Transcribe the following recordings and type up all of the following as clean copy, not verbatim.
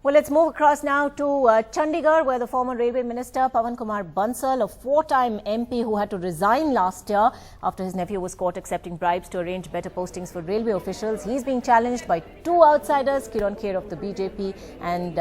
Well, let's move across now to Chandigarh, where the former Railway Minister Pawan Kumar Bansal, a four-time MP who had to resign last year after his nephew was caught accepting bribes to arrange better postings for railway officials. He's being challenged by two outsiders, Kiran Kher of the BJP and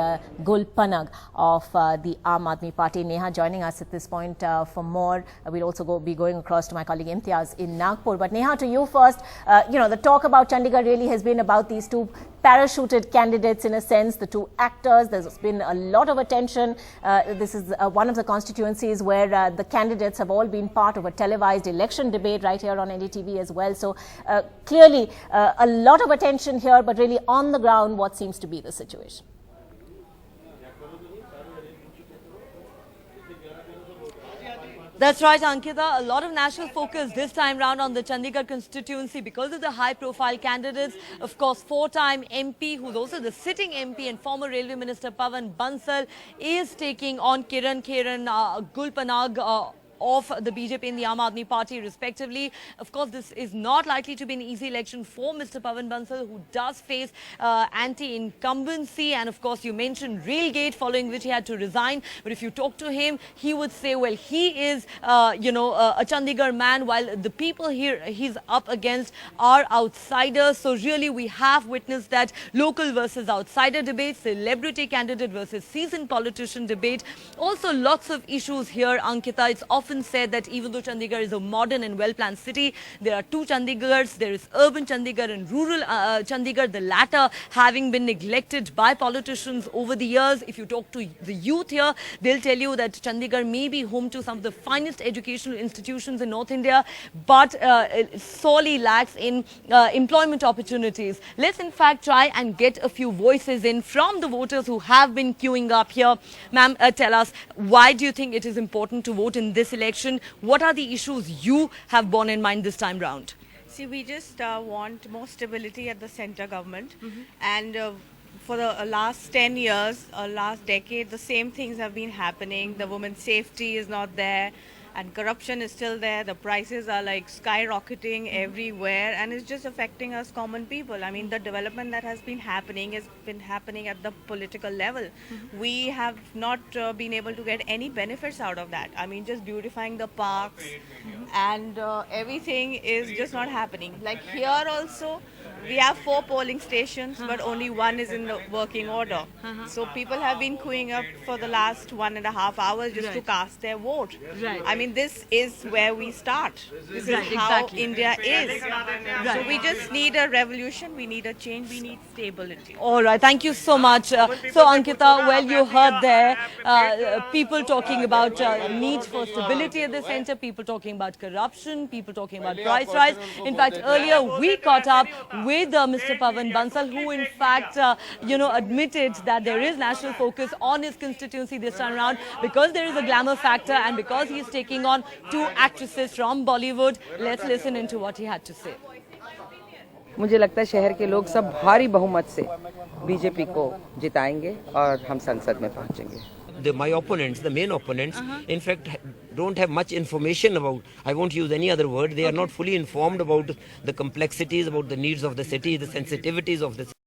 Gul Panag of the Aam Aadmi Party. Neha joining us at this point for more. We'll also be going across to my colleague Imtiaz in Nagpur. But Neha, to you first. The talk about Chandigarh really has been about these two parachuted candidates, in a sense, the two actors. There's been a lot of attention. This is one of the constituencies where the candidates have all been part of a televised election debate right here on NDTV as well. So clearly a lot of attention here, but really on the ground, what seems to be the situation? That's right, Ankita. A lot of national focus this time round on the Chandigarh constituency because of the high-profile candidates. Of course, four-time MP, who's also the sitting MP, and former Railway Minister Pawan Bansal is taking on Kiran Kher, Gul Panag of the BJP and the Aam Aadmi Party respectively. Of course, this is not likely to be an easy election for Mr. Pawan Bansal, who does face anti-incumbency. And of course, you mentioned Railgate, following which he had to resign. But if you talk to him, he would say, well, he is, a Chandigarh man, while the people here he's up against are outsiders. So really, we have witnessed that local versus outsider debate, celebrity candidate versus seasoned politician debate. Also, lots of issues here, Ankita. It's often said that even though Chandigarh is a modern and well-planned city, there are two Chandigarhs. There is urban Chandigarh and rural Chandigarh, the latter having been neglected by politicians over the years. If you talk to the youth here, they'll tell you that Chandigarh may be home to some of the finest educational institutions in North India, but it sorely lacks in employment opportunities. Let's in fact try and get a few voices in from the voters who have been queuing up here. Ma'am, tell us, why do you think it is important to vote in this election? What are the issues you have borne in mind this time round? See, we just want more stability at the center government. And for the last 10 years, last decade, the same things have been happening. The women's safety is not there, and corruption is still there. The prices are like skyrocketing everywhere, and it's just affecting us common people. I mean, the development that has been happening has been happening at the political level. We have not been able to get any benefits out of that. I mean, just beautifying the parks and everything is just not happening. Like here also, we have 4 polling stations, but only one is in the working order. So people have been queuing up for the last 1.5 hours just to cast their vote. I mean, this is where we start. This is how India is. So we just need a revolution, we need a change, we need stability. All right, thank you so much. So Ankita, well, you heard there people talking about needs for stability at the center, people talking about corruption, people talking about price rise. In fact, earlier we caught up with Mr. Pawan Bansal, who in fact, admitted that there is national focus on his constituency this time around because there is a glamour factor and because he is taking on two actresses from Bollywood. Let's listen into what he had to say. मुझे लगता है शहर के लोग सब भारी बहुमत से बीजेपी को जिताएंगे और हम संसद में पहुंचेंगे. My opponents, the main opponents, in fact, don't have much information about, I won't use any other word, they are not fully informed about the complexities, about the needs of the city, the sensitivities of the city.